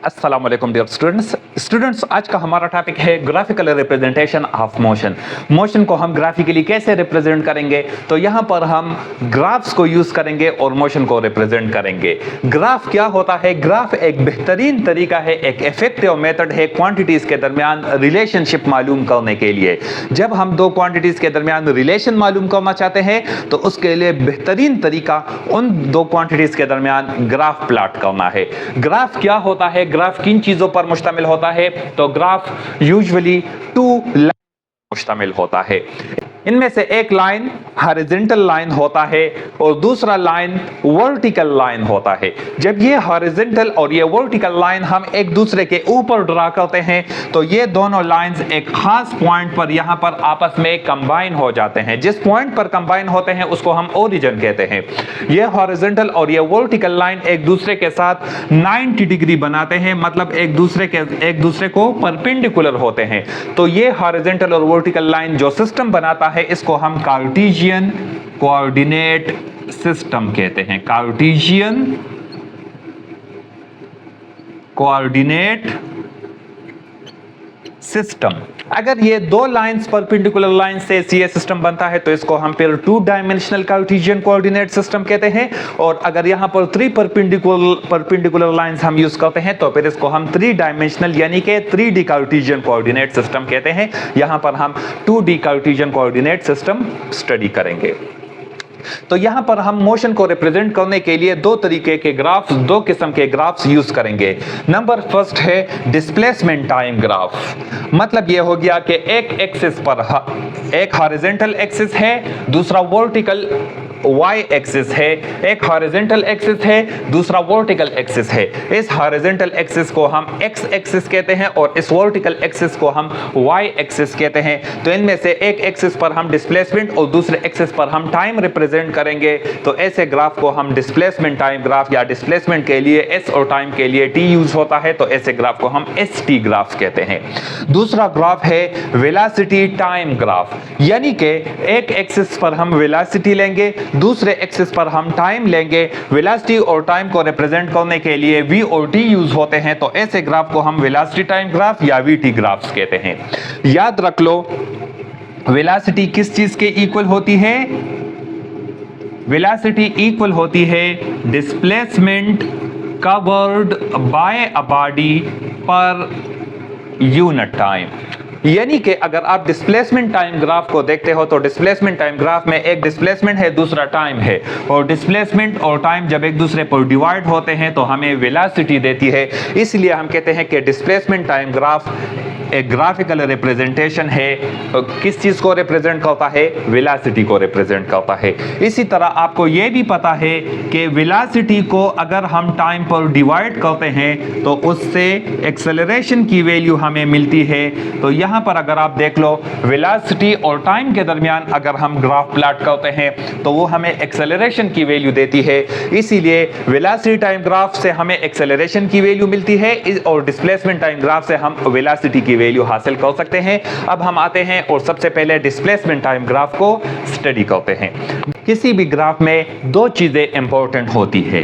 अस्सलाम वालेकुम dear students आज का हमारा टॉपिक है graphical representation of motion. Motion को हम ग्राफिकली कैसे रिप्रेजेंट करेंगे, तो यहाँ पर हम ग्राफ्स को यूज करेंगे और मोशन को रिप्रेजेंट करेंगे। ग्राफ क्या होता है? ग्राफ एक बेहतरीन तरीका है, एक इफेक्टिव मेथड है क्वांटिटीज के दरमियान रिलेशनशिप मालूम करने के लिए। जब हम दो क्वांटिटीज के दरमियान रिलेशन मालूम करना चाहते हैं तो उसके लिए बेहतरीन तरीका उन दो क्वांटिटीज के दरमियान ग्राफ प्लॉट करना है। ग्राफ क्या होता है? ग्राफ किन चीजों पर मुश्तमिल होता है? तो ग्राफ यूजुअली टू लाइन मुश्तमिल होता है। इनमें से एक लाइन हॉरिजॉन्टल लाइन होता है और दूसरा लाइन वर्टिकल लाइन होता है। जब ये हॉरिजॉन्टल और ये वर्टिकल लाइन हम एक दूसरे के ऊपर ड्रा करते हैं तो ये दोनों लाइंस एक खास पॉइंट पर यहाँ पर आपस में कंबाइन हो जाते हैं। जिस पॉइंट पर कंबाइन होते हैं उसको हम ओरिजिन कहते हैं। ये हॉरिजॉन्टल और ये वर्टिकल लाइन एक दूसरे के साथ 90 डिग्री बनाते हैं, मतलब एक दूसरे को परपेंडिकुलर होते हैं। तो ये हॉरिजॉन्टल और वर्टिकल लाइन जो सिस्टम बनाता है इसको हम कार्टेशियन कोऑर्डिनेट सिस्टम कहते हैं। Cartesian coordinate system. अगर ये दो लाइंस परपेंडिकुलर लाइन से ये सिस्टम बनता है तो इसको हम फिर two dimensional Cartesian coordinate system कहते हैं। और अगर यहां पर थ्री परपेंडिकुलर लाइंस हम यूज करते हैं तो फिर इसको हम थ्री डायमेंशनल यानी कि 3D कार्टेशियन कोऑर्डिनेट सिस्टम कहते हैं। यहां पर हम 2D Cartesian coordinate system study करेंगे। तो यहां पर हम मोशन को रिप्रेजेंट करने के लिए दो तरीके के ग्राफ्स, दो किस्म के ग्राफ्स यूज करेंगे। नंबर फर्स्ट है डिस्प्लेसमेंट टाइम ग्राफ। मतलब यह हो गया कि एक एक्सिस पर एक हॉरिजॉन्टल एक्सिस है, दूसरा वर्टिकल y एक्सिस है। एक हॉरिजॉन्टल एक्सिस है, दूसरा वर्टिकल एक्सिस है। इस हॉरिजॉन्टल एक्सिस को हम x एक्सिस कहते हैं और इस वर्टिकल एक्सिस को हम y एक्सिस कहते हैं। तो इनमें से एक एक्सिस पर हम डिस्प्लेसमेंट और दूसरे एक्सिस पर हम टाइम रिप्रेजेंट करेंगे। तो ऐसे ग्राफ को हम डिस्प्लेसमेंट टाइम ग्राफ या डिस्प्लेसमेंट के लिए s और टाइम के लिए t यूज होता है, तो ऐसे ग्राफ को हम st ग्राफ कहते हैं। दूसरा ग्राफ है वेलोसिटी टाइम ग्राफ, यानी कि एक एक्सिस पर हम वेलोसिटी लेंगे, दूसरे एक्सिस पर हम टाइम लेंगे। वेलोसिटी और टाइम को रिप्रेजेंट करने के लिए v और t यूज होते हैं, तो ऐसे ग्राफ को हम वेलोसिटी टाइम ग्राफ या vt ग्राफ्स कहते हैं। याद रख लो, वेलोसिटी किस चीज के इक्वल होती है? वेलोसिटी इक्वल होती है displacement covered by a body पर यूनिट टाइम। यानी कि अगर आप डिस्प्लेसमेंट टाइम ग्राफ को देखते हो तो डिस्प्लेसमेंट टाइम ग्राफ में एक डिस्प्लेसमेंट है, दूसरा टाइम है, और डिस्प्लेसमेंट और टाइम जब एक दूसरे पर डिवाइड होते हैं तो हमें वेलोसिटी देती है। इसलिए हम कहते हैं कि डिस्प्लेसमेंट टाइम ग्राफ एक ग्राफिकल रिप्रेजेंटेशन है। किस चीज को रिप्रेजेंट करता है? वेलोसिटी को रिप्रेजेंट करता है। इसी तरह आपको यह भी पता है कि वेलोसिटी को अगर हम टाइम पर डिवाइड करते हैं तो उससे एक्सेलरेशन की वैल्यू हमें मिलती है। तो यहां पर अगर आप देख लो, वेलोसिटी और टाइम के दरमियान अगर हम ग्राफ प्लॉट करते हैं तो वो हमें एक्सेलरेशन की वैल्यू देती है। इसीलिए वेलोसिटी टाइम ग्राफ से हमें एक्सेलरेशन की वैल्यू मिलती है और डिस्प्लेसमेंट टाइम ग्राफ से हम वेलोसिटी की वैल्यू हासिल कर सकते हैं। अब हम आते हैं और सबसे पहले डिस्प्लेसमेंट टाइम ग्राफ को स्टडी करते हैं। किसी भी ग्राफ में दो चीजें इंपॉर्टेंट होती है।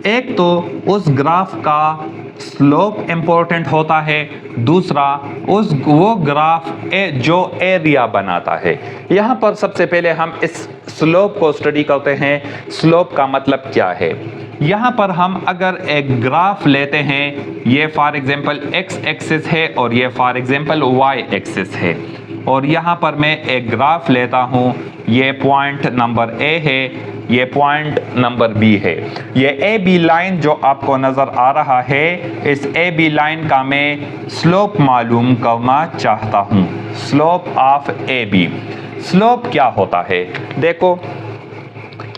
एक तो उस ग्राफ का स्लोप इंपॉर्टेंट होता है, दूसरा वो ग्राफ जो एरिया बनाता है। यहां पर सबसे पहले हम इस स्लोप को स्टडी करते हैं। स्लोप का मतलब क्या है? यहां पर हम अगर एक ग्राफ लेते हैं, ये फॉर एग्जांपल x एक्सिस है और ये फॉर एग्जांपल y एक्सिस है, और यहां पर मैं एक ग्राफ लेता हूं, ये पॉइंट नंबर A है, ये पॉइंट नंबर B है। ये AB लाइन जो आपको नजर आ रहा है, इस AB लाइन का मैं स्लोप मालूम करना चाहता हूं। Slope of AB। स्लोप क्या होता है? देखो,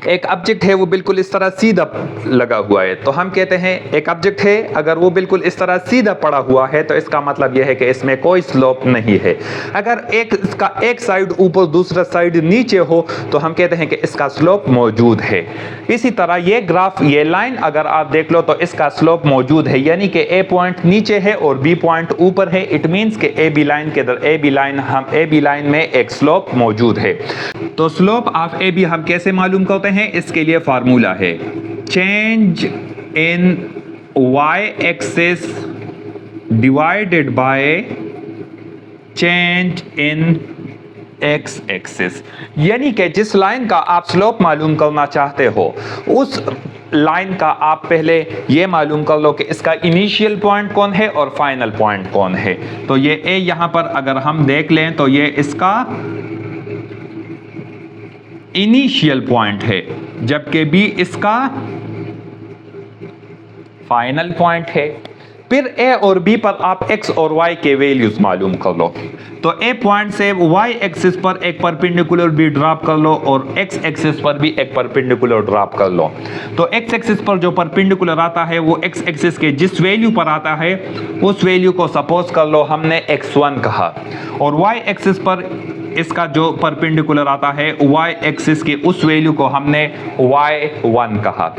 एक ऑब्जेक्ट है वो बिल्कुल इस तरह सीधा लगा हुआ है, तो हम कहते हैं एक ऑब्जेक्ट है अगर वो बिल्कुल इस तरह सीधा पड़ा हुआ है तो इसका मतलब यह है कि इसमें कोई स्लोप नहीं है। अगर इसका एक साइड ऊपर दूसरा साइड नीचे हो तो हम कहते हैं कि इसका स्लोप मौजूद है। इसी तरह ये ग्राफ, ये लाइन अगर आप देख लो तो इसका स्लोप मौजूद है, यानी कि A पॉइंट नीचे है और B पॉइंट ऊपर है। इट मींस कि AB लाइन में एक स्लोप मौजूद है। तो स्लोप ऑफ AB हम कैसे मालूम करते हैं? इसके लिए फार्मूला है change in y axis divided by change in x axis. यानी कि जिस लाइन का आप स्लोप मालूम करना चाहते हो उस लाइन का आप पहले ये मालूम कर लो कि इसका इनिशियल पॉइंट कौन है और फाइनल पॉइंट कौन है। तो ये ए यहां पर अगर हम देख लें तो ये इसका इनिशियल पॉइंट है, जबकि बी इसका फाइनल पॉइंट है। फिर ए और बी पर आप एक्स और वाई के वैल्यूज मालूम कर लो। तो ए पॉइंट से वाई एक्सिस पर एक परपेंडिकुलर भी ड्रॉप कर लो और एक्स एक्सिस पर भी एक परपेंडिकुलर ड्रॉप कर लो। तो एक्स एक्सिस पर जो परपेंडिकुलर आता है वो एक्स एक्सिस के जिस वैल्यू पर आता है उस वैल्यू को सपोज कर लो हमने x1 कहा, और वाई एक्सिस पर इसका जो परपेंडिकुलर आता है वाई एक्सिस के उस वैल्यू को हमने y1 कहा।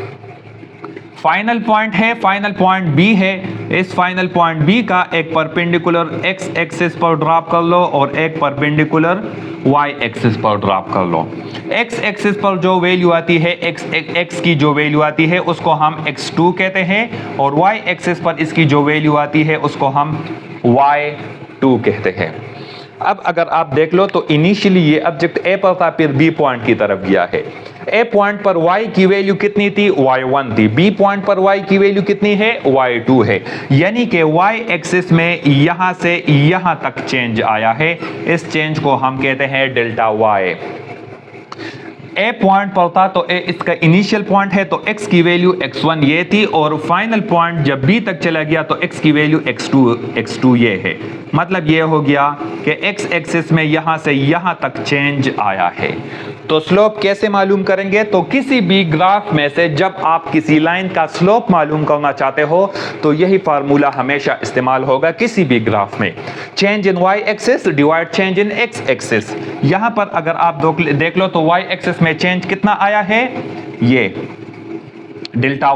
फाइनल पॉइंट है, फाइनल पॉइंट बी है, इस फाइनल पॉइंट बी का एक परपेंडिकुलर एक्स एक्सिस पर ड्रॉप कर लो और एक परपेंडिकुलर वाई एक्सिस पर ड्रॉप कर लो। एक्स एक्सिस पर जो वैल्यू आती है एक्स की जो वैल्यू आती है उसको हम x2 कहते हैं, और वाई एक्सिस पर इसकी जो वैल्यू आती है उसको हम y2 कहते हैं। अब अगर आप देख लो तो इनिशियली ये ऑब्जेक्ट ए पर था, फिर बी पॉइंट की तरफ गया है। ए पॉइंट पर y की वैल्यू कितनी थी? y1 थी। बी पॉइंट पर y की वैल्यू कितनी है? y2 है। यानी कि y एक्सिस में यहां से यहां तक चेंज आया है, इस चेंज को हम कहते हैं डेल्टा y। ए पॉइंट पर था तो ए इसका इनिशियल पॉइंट है, तो x की वैल्यू x1 ये थी, और फाइनल पॉइंट जब b तक चला गया तो x की वैल्यू x2 ये है। मतलब ये हो गया कि x एक्सिस में यहां से यहां तक चेंज आया है। तो स्लोप कैसे मालूम करेंगे? तो किसी भी ग्राफ में से जब आप किसी लाइन का स्लोप मालूम करना चाहते हो तो यही फार्मूला हमेशा इस्तेमाल होगा किसी भी ग्राफ में। Change in y axis divide change in x axis. यहां पर अगर आप देख लो तो y एक्सिस में चेंज कितना आया है? ये डेल्टा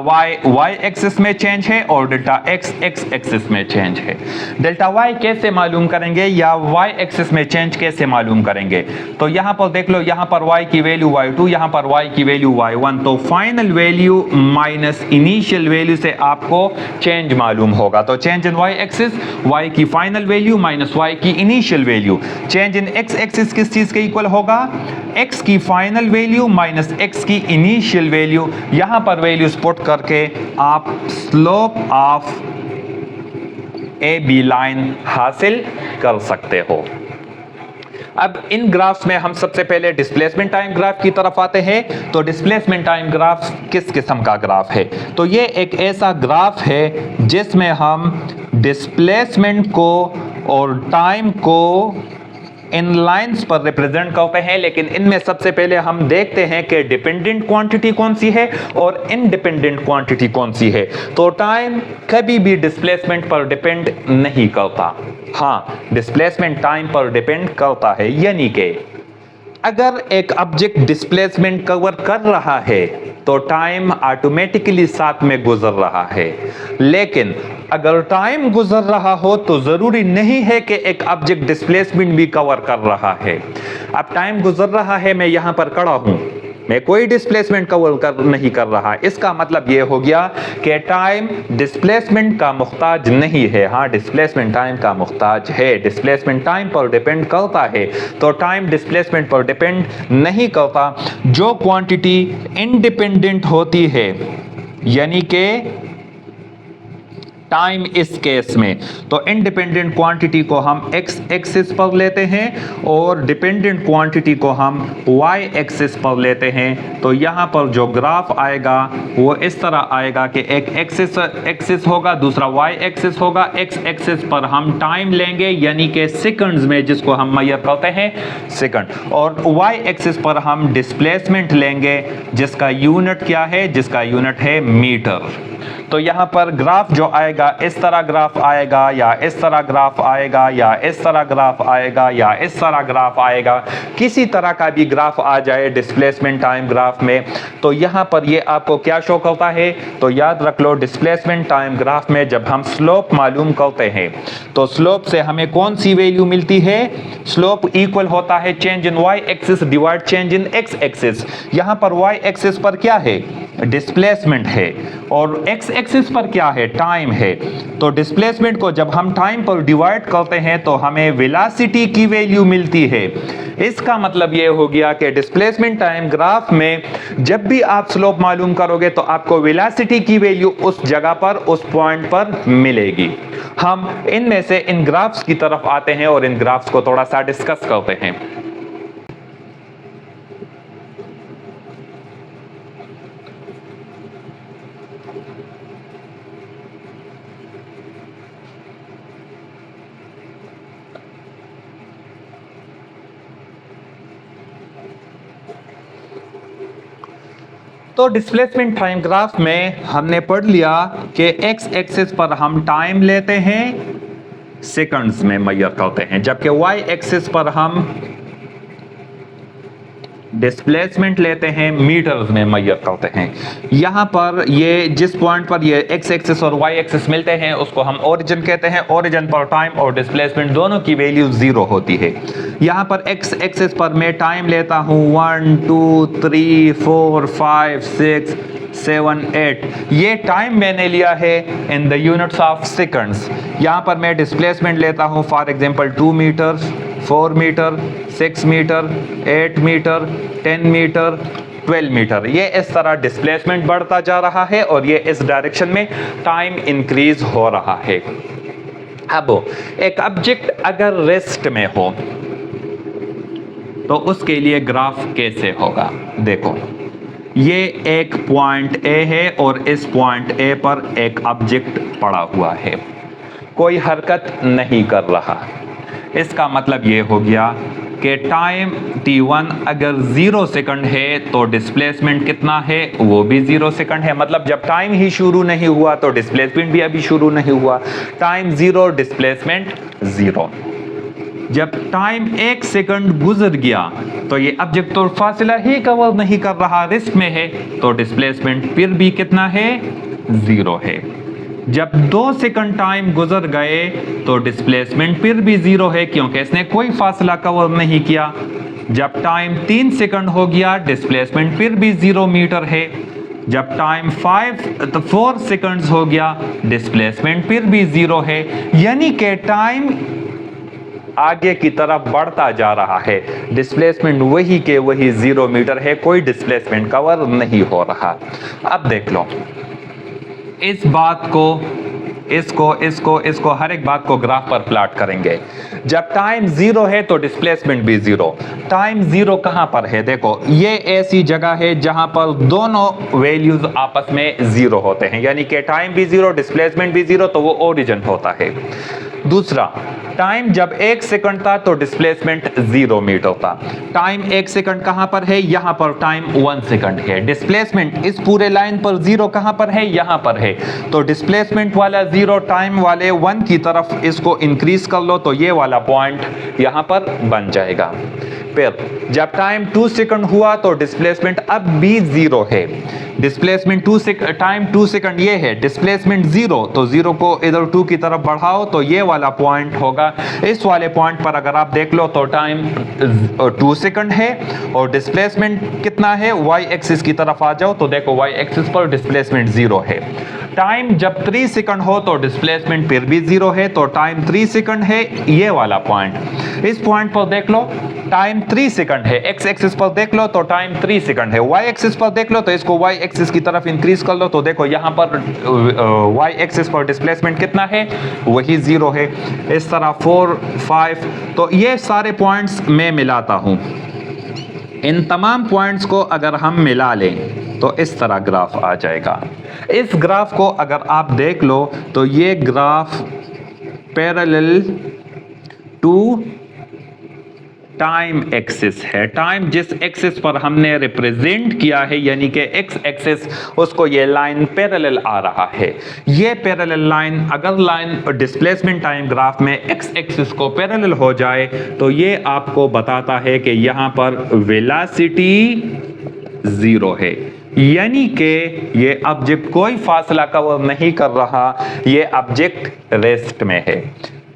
y एक्सिस में चेंज है और डेल्टा x एक्सिस में चेंज है। डेल्टा y कैसे मालूम करेंगे या y एक्सिस में चेंज कैसे मालूम करेंगे? तो यहां पर देख लो, यहां पर y की वैल्यू y2, यहां पर y की वैल्यू y1। तो final value minus initial value से आपको चेंज मालूम होगा। तो change in y axis y की फाइनल वैल्यू माइनस y की initial value. Change in x axis किस चीज के इक्वल होगा? x की फाइनल वैल्यू माइनस x की इनिशियल वैल्यू। यहां पर वैल्यू पुट करके आप slope of A B line हासिल कर सकते हो। अब इन ग्राफ्स में हम सबसे पहले डिस्प्लेसमेंट टाइम ग्राफ की तरफ आते हैं। तो डिस्प्लेसमेंट टाइम ग्राफ किस किस्म का ग्राफ है? तो ये एक ऐसा ग्राफ है जिसमें हम डिस्प्लेसमेंट को और टाइम को इन लाइंस पर रिप्रेजेंट करते हैं, लेकिन इनमें सबसे पहले हम देखते हैं कि डिपेंडेंट क्वांटिटी कौन सी है और इंडिपेंडेंट क्वांटिटी कौन सी है। तो टाइम कभी भी डिस्प्लेसमेंट पर डिपेंड नहीं करता। हाँ, डिस्प्लेसमेंट टाइम पर डिपेंड करता है। यानी कि अगर एक ऑब्जेक्ट डिस्प्लेसमेंट कवर कर रहा है तो टाइम ऑटोमेटिकली साथ में गुजर रहा है, लेकिन अगर टाइम गुजर रहा हो तो जरूरी नहीं है कि एक ऑब्जेक्ट डिस्प्लेसमेंट भी कवर कर रहा है। अब टाइम गुजर रहा है, मैं यहां पर खड़ा हूं, मैं कोई डिस्प्लेसमेंट कवर नहीं कर रहा। इसका मतलब यह हो गया कि टाइम डिस्प्लेसमेंट का मुख्ताज नहीं है। हाँ, डिस्प्लेसमेंट टाइम का मुख्ताज है, डिस्प्लेसमेंट टाइम पर डिपेंड करता है। तो टाइम डिस्प्लेसमेंट पर डिपेंड नहीं करता। जो क्वांटिटी इंडिपेंडेंट होती है, यानी कि टाइम इस केस में, तो इंडिपेंडेंट क्वांटिटी को हम x एक्सिस पर लेते हैं और डिपेंडेंट क्वांटिटी को हम y एक्सिस पर लेते हैं। तो यहां पर जो ग्राफ आएगा वो इस तरह आएगा कि एक एक्सिस होगा, दूसरा y एक्सिस होगा। x एक्सिस पर हम टाइम लेंगे यानी कि सेकंड्स में, जिसको हम मेजर करते हैं सेकंड, और y एक्सिस पर हम डिस्प्लेसमेंट लेंगे जिसका यूनिट क्या है? जिसका यूनिट है मीटर। तो यहां पर ग्राफ जो आएगा इस तरह ग्राफ आएगा, या इस तरह ग्राफ आएगा, या इस तरह ग्राफ आएगा, या इस तरह ग्राफ आएगा। किसी तरह का भी ग्राफ आ जाए डिस्प्लेसमेंट टाइम ग्राफ में, तो यहां पर ये आपको क्या शो करता है? तो याद रख लो, डिस्प्लेसमेंट टाइम ग्राफ में जब हम स्लोप मालूम करते हैं तो स्लोप से हमें कौन सी वैल्यू मिलती है? स्लोप इक्वल होता है change in y axis divide change in x axis. यहां पर y एक्सिस पर क्या है? डिस्प्लेसमेंट है और एक्स एक्सिस पर क्या है, टाइम है। तो डिस्प्लेसमेंट को जब हम टाइम पर डिवाइड करते हैं तो हमें वेलोसिटी की वैल्यू मिलती है। इसका मतलब ये हो गया कि डिस्प्लेसमेंट टाइम ग्राफ में जब भी आप स्लोप मालूम करोगे तो आपको वेलोसिटी की वैल्यू उस जगह पर, उस पॉइंट पर मिलेगी। हम इनमें से इन ग्राफ्स की तरफ आते हैं और इन ग्राफ्स को थोड़ा सा डिस्कस करते हैं। तो डिस्प्लेसमेंट टाइम ग्राफ में हमने पढ़ लिया कि एक्स एक्सिस पर हम टाइम लेते हैं, सेकंड्स में मेजर करते हैं, जबकि वाई एक्सिस पर हम डिस्प्लेसमेंट लेते हैं, मीटर्स में मेजर करते हैं। यहां पर ये जिस पॉइंट पर ये एक्स एक्सिस और वाई एक्सिस मिलते हैं उसको हम ओरिजिन कहते हैं। ओरिजिन पर टाइम और डिस्प्लेसमेंट दोनों की वैल्यू 0 होती है। यहां पर एक्स एक्सिस पर मैं टाइम लेता हूं 1 2 3 4 5 6 7 8, ये टाइम मैंने लिया है in the units of seconds. यहां पर मैं डिस्प्लेसमेंट लेता हूं for example 2 metre, 4 metre, 6 metre, 8 metre, 10 metre, 12 metre. ये इस तरह डिस्प्लेसमेंट बढ़ता जा रहा है और ये इस डायरेक्शन में टाइम इंक्रीज हो रहा है। अब एक ऑब्जेक्ट अगर रेस्ट में हो तो उसके लिए ग्राफ कैसे होगा? देखो, ये एक पॉइंट ए है और इस पॉइंट ए पर एक ऑब्जेक्ट पड़ा हुआ है, कोई हरकत नहीं कर रहा। इसका मतलब ये हो गया कि टाइम t1 अगर 0 सेकंड है तो डिस्प्लेसमेंट कितना है, वो भी 0 सेकंड है। मतलब जब टाइम ही शुरू नहीं हुआ तो डिस्प्लेसमेंट भी अभी शुरू नहीं हुआ। Time 0, displacement 0। जब टाइम 1 सेकंड गुजर गया तो ये ऑब्जेक्ट तो फासला ही कवर नहीं कर रहा, रेस्ट में है, तो डिस्प्लेसमेंट फिर भी कितना है, 0 है। जब 2 सेकंड टाइम गुजर गए तो डिस्प्लेसमेंट फिर भी 0 है क्योंकि इसने कोई फासला कवर नहीं किया। जब टाइम 3 सेकंड हो गया डिस्प्लेसमेंट फिर भी 0 मीटर है। जब टाइम 4 सेकंड्स हो गया डिस्प्लेसमेंट फिर भी 0 है। यानी कि टाइम आगे की तरफ बढ़ता जा रहा है, डिस्प्लेसमेंट वही के वही 0 मीटर है, कोई डिस्प्लेसमेंट कवर नहीं हो रहा। अब देख लो इस बात को, इसको हर एक बात को ग्राफ पर प्लॉट करेंगे। जब टाइम 0 है तो डिस्प्लेसमेंट भी 0। टाइम 0 कहां पर है? देखो, ये ऐसी जगह है जहां पर दोनों वैल्यूज आपस में 0 होते हैं, यानी कि टाइम भी 0, डिस्प्लेसमेंट भी 0, तो वो ओरिजिन होता है। दूसरा, टाइम जब 1 सेकंड था तो डिस्प्लेसमेंट 0 मीटर था। टाइम 1 सेकंड कहां पर है? यहां पर टाइम 1 सेकंड है। डिस्प्लेसमेंट इस पूरे लाइन पर 0 कहां पर है? यहां पर है। तो डिस्प्लेसमेंट वाला 0, टाइम वाले 1 की तरफ इसको इंक्रीज कर लो तो ये वाला पॉइंट यहां पर बन जाएगा। फिर जब टाइम 2 सेकंड हुआ तो डिस्प्लेसमेंट अब भी 0 है। डिस्प्लेसमेंट टाइम 2 सेकंड ये है, डिस्प्लेसमेंट 0, तो 0 को इधर 2 की तरफ बढ़ाओ तो ये वाला पॉइंट होगा। इस वाले पॉइंट पर अगर आप देख लो तो टाइम 2 सेकंड है और डिस्प्लेसमेंट कितना है, वाई एक्सिस की तरफ आ जाओ तो देखो वाई एक्सिस पर डिस्प्लेसमेंट 0 है। टाइम जब 3 सेकंड हो तो डिस्प्लेसमेंट फिर भी 0 है, तो टाइम 3 सेकंड है ये वाला पॉइंट। इस पॉइंट पर देख लो टाइम 3 सेकंड है, एक्स एक्सिस पर देख लो तो टाइम 3 सेकंड है, वाई एक्सिस पर देख लो तो इसको वाई एक्सिस की तरफ इंक्रीज कर लो तो देखो यहां पर वाई एक्सिस पर डिस्प्लेसमेंट कितना है, वही 0 है। इस तरह 4 5, तो ये सारे पॉइंट्स मैं मिलाता हूं। इन तमाम पॉइंट्स को अगर हम मिला लें तो इस तरह ग्राफ आ जाएगा। इस ग्राफ को अगर आप देख लो तो ये graph parallel to time axis है। टाइम जिस एक्सिस पर हमने रिप्रेजेंट किया है यानी कि एक्स एक्सिस, उसको ये लाइन पैरेलल आ रहा है। ये पैरेलल लाइन, अगर लाइन डिस्प्लेसमेंट टाइम ग्राफ में एक्स एक्सिस को पैरेलल हो जाए तो ये आपको बताता है कि यहां पर वेलोसिटी 0 है, यानी कि ये ऑब्जेक्ट कोई फासला कवर नहीं कर रहा, ये ऑब्जेक्ट रेस्ट में है।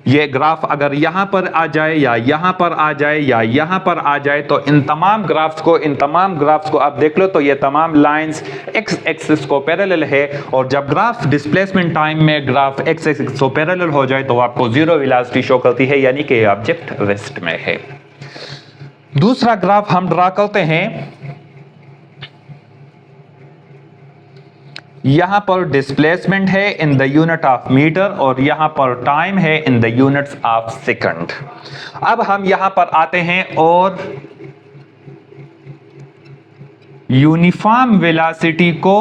ये ग्राफ अगर यहां पर आ जाए या यहां पर आ जाए या यहां पर आ जाए तो इन तमाम ग्राफ्स को आप देख लो तो ये तमाम लाइंस एक्स एक्सिस को पैरेलल है, और जब ग्राफ डिस्प्लेसमेंट टाइम में ग्राफ एक्स एक्सिस को पैरेलल हो जाए तो आपको जीरो वेलोसिटी शो करती है, यानी कि ऑब्जेक्ट रेस्ट में है। दूसरा ग्राफ हम ड्रा करते हैं। यहां पर डिस्प्लेसमेंट है in the unit of metre और यहां पर टाइम है in the units of second. अब हम यहां पर आते हैं और यूनिफॉर्म वेलोसिटी को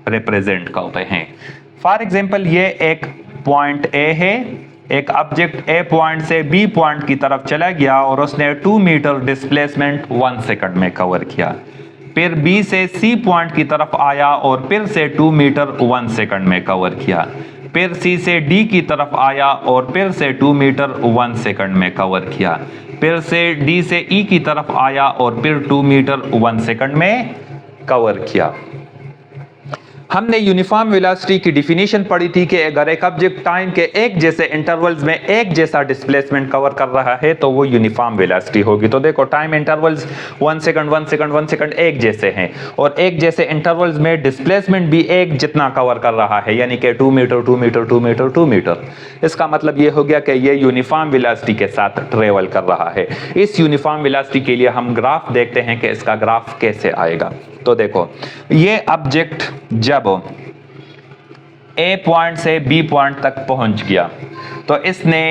रिप्रेजेंट करते हैं। फॉर एग्जांपल ये एक पॉइंट ए है, एक ऑब्जेक्ट ए पॉइंट से बी पॉइंट की तरफ चला गया और उसने 2 मीटर डिस्प्लेसमेंट 1 सेकंड में कवर किया। फिर बी से सी पॉइंट की तरफ आया और फिर से 2 मीटर 1 सेकंड में कवर किया। फिर सी से डी की तरफ आया और फिर से 2 मीटर 1 सेकंड में कवर किया। फिर से डी से ई की तरफ आया और फिर 2 मीटर 1 सेकंड में कवर किया। हमने यूनिफॉर्म वेलोसिटी की डिफिनेशन पढ़ी थी कि अगर एक ऑब्जेक्ट टाइम के एक जैसे इंटरवल्स में एक जैसा डिस्प्लेसमेंट कवर कर रहा है तो वो यूनिफॉर्म वेलोसिटी होगी। तो देखो time intervals 1 second 1 second 1 second एक जैसे हैं और एक जैसे इंटरवल्स में डिस्प्लेसमेंट भी एक जितना कवर कर रहा है, यानी कि 2 मीटर 2 मीटर 2 मीटर 2 मीटर। इसका मतलब ये हो गया कि ये यूनिफॉर्म वेलोसिटी के साथ ट्रेवल कर रहा है। इस यूनिफॉर्म वेलोसिटी के लिए हम ग्राफ देखते हैं कि इसका ग्राफ कैसे आएगा। तो देखो ये ऑब्जेक्ट जब ए पॉइंट से बी पॉइंट तक पहुंच गया तो इसने